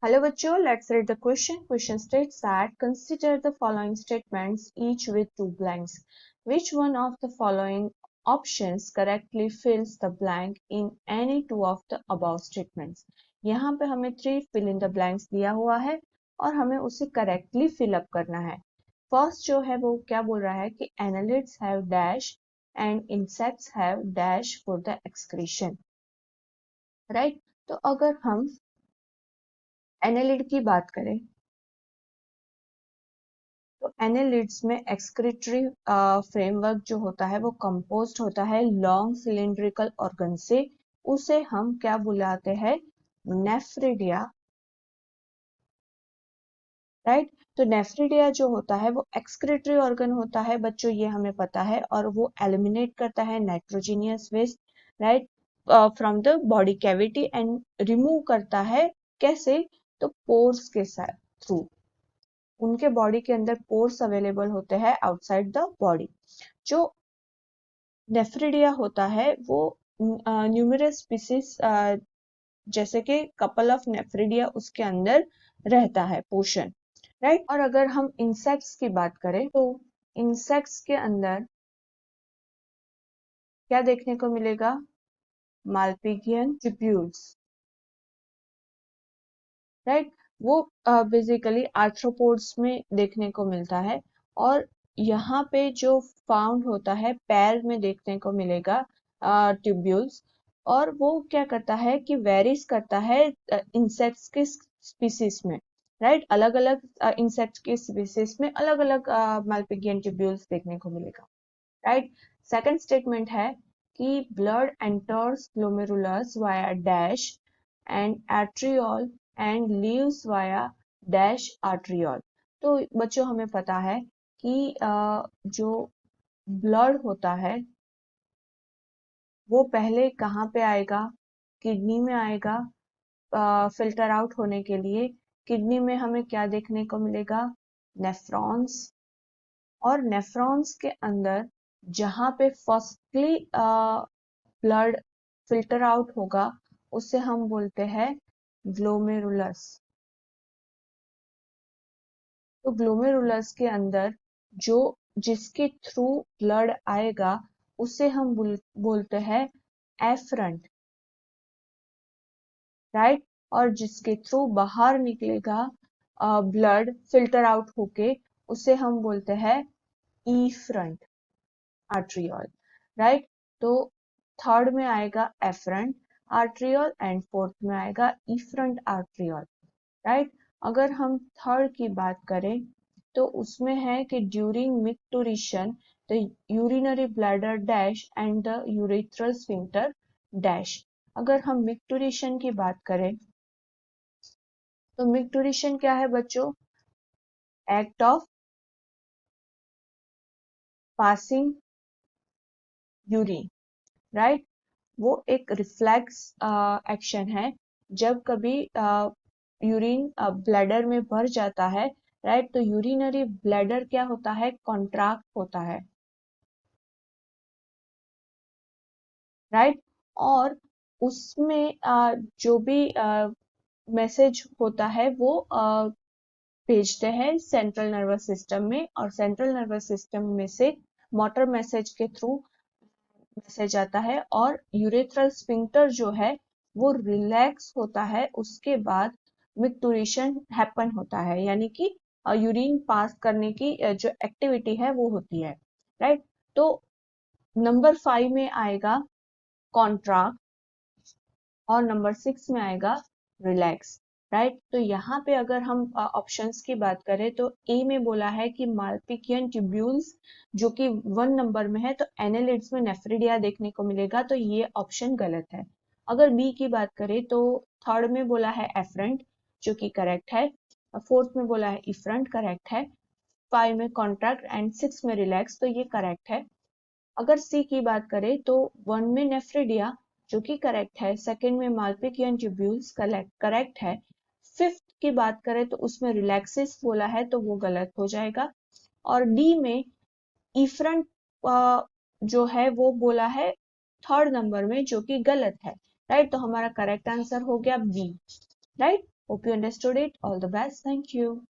Hello बच्चों, let's read the question. Question states that consider the following statements each with two blanks. Which one of the following options correctly fills the blank in any two of the above statements? यहाँ पे हमें 3 fill in the blanks दिया हुआ है और हमें उसे correctly fill up करना है. First जो है वो क्या बोल रहा है कि annelids have dash and insects have dash for the excretion. Right? तो अगर हम एनालिड की बात करें तो एनालिड्स में एक्सक्रीटरी फ्रेमवर्क जो होता है वो कंपोज्ड होता है लॉन्ग सिलिंड्रिकल ऑर्गन से. उसे हम क्या बुलाते हैं? नेफ्रिडिया. राइट. तो नेफ्रिडिया जो होता है वो एक्सक्रीटरी ऑर्गन होता है बच्चों, ये हमें पता है, और वो एलिमिनेट करता है nitrogenous waste, right, from the body cavity and remove करता है. कैसे? तो पोर्स के साथ थ्रू. उनके बॉडी के अंदर पोर्स अवेलेबल होते हैं आउटसाइड द बॉडी. जो नेफ्रिडिया होता है वो न्यूमरस स्पीसीज जैसे कि कपल ऑफ नेफ्रिडिया उसके अंदर रहता है पोर्शन, राइट. और अगर हम इंसेक्ट्स की बात करें तो इंसेक्ट्स के अंदर क्या देखने को मिलेगा? Malpighian tubules, right. वो बेसिकली आर्थ्रोपोड्स में देखने को मिलता है. और यहाँ पे जो फाउंड होता है पैर में देखने को मिलेगा ट्यूब्यूल्स. और वो क्या करता है कि वेरीज करता है इंसेक्ट्स के स्पीसीज में, राइट. अलग अलग इंसेक्ट्स के स्पीसीज में अलग अलग मालपिगियन ट्यूब्यूल्स देखने को मिलेगा, राइट. सेकंड स्टेटमेंट है कि blood enters glomerulus via dash and arteriole and leaves via dash arteriole. तो बच्चों हमें पता है कि जो ब्लड होता है वो पहले कहाँ पे आएगा? किडनी में आएगा फिल्टर आउट होने के लिए. किडनी में हमें क्या देखने को मिलेगा? नेफ्रॉन्स. और नेफ्रॉन्स के अंदर जहाँ पे फर्स्टली ब्लड फिल्टर आउट होगा उसे हम बोलते हैं ग्लोमेरुलस. तो ग्लोमेरुलस के अंदर जो जिसके थ्रू ब्लड आएगा उसे हम बोलते हैं एफरंट, राइट. और जिसके थ्रू बाहर निकलेगा ब्लड फिल्टर आउट होके उसे हम बोलते हैं ईफ्रंट आर्ट्रियोल, राइट. तो थर्ड में आएगा एफरंट आर्ट्रियोल एंड फोर्थ में आएगा ईफ्रंट आर्ट्रियोल, राइट. अगर हम थर्ड की बात करें तो उसमें है कि during micturition the urinary bladder dash and the urethral sphincter dash. अगर हम मिक्टुरेशन की बात करें तो मिक्टुरेशन क्या है बच्चों? Act of passing urine, right. वो एक रिफ्लेक्स एक्शन है. जब कभी यूरिन ब्लैडर में भर जाता है, राइट, तो यूरिनरी ब्लैडर क्या होता है? कॉन्ट्रैक्ट होता है, राइट. और उसमें जो भी मैसेज होता है वो भेजते हैं सेंट्रल नर्वस सिस्टम में, और सेंट्रल नर्वस सिस्टम में से मोटर मैसेज के थ्रू मैसेज आता है. और यूरेथ्रल स्फिंक्टर जो है वो रिलैक्स होता है, उसके बाद मिक्टुरेशन हैपन होता है, यानी कि यूरिन पास करने की जो एक्टिविटी है वो होती है, राइट. तो नंबर 5 में आएगा कॉन्ट्रैक्ट और नंबर 6 में आएगा रिलैक्स, राइट. तो यहाँ पे अगर हम ऑप्शंस की बात करें तो ए में बोला है कि मालपिकियन ट्यूब्यूल्स जो कि 1 नंबर में है, तो एनालिड्स में नेफ्रिडिया देखने को मिलेगा, तो ये ऑप्शन गलत है. अगर बी की बात करें तो थर्ड में बोला है एफरंट जो कि करेक्ट है, फोर्थ में बोला है इफरंट करेक्ट है, 5 में कॉन्ट्रैक्ट एंड 6 में रिलैक्स, तो ये करेक्ट है. अगर सी की बात करें तो 1 में नेफ्रिडिया जो कि करेक्ट है, सेकंड में मालपिकियन ट्यूब्यूल्स करेक्ट है, फिफ्थ की बात करें तो उसमें रिलैक्सिस बोला है तो वो गलत हो जाएगा. और डी में इफरंट जो है वो बोला है थर्ड नंबर में जो कि गलत है, राइट. तो हमारा करेक्ट आंसर हो गया B, right. Hope you understood it. All the best. Thank you.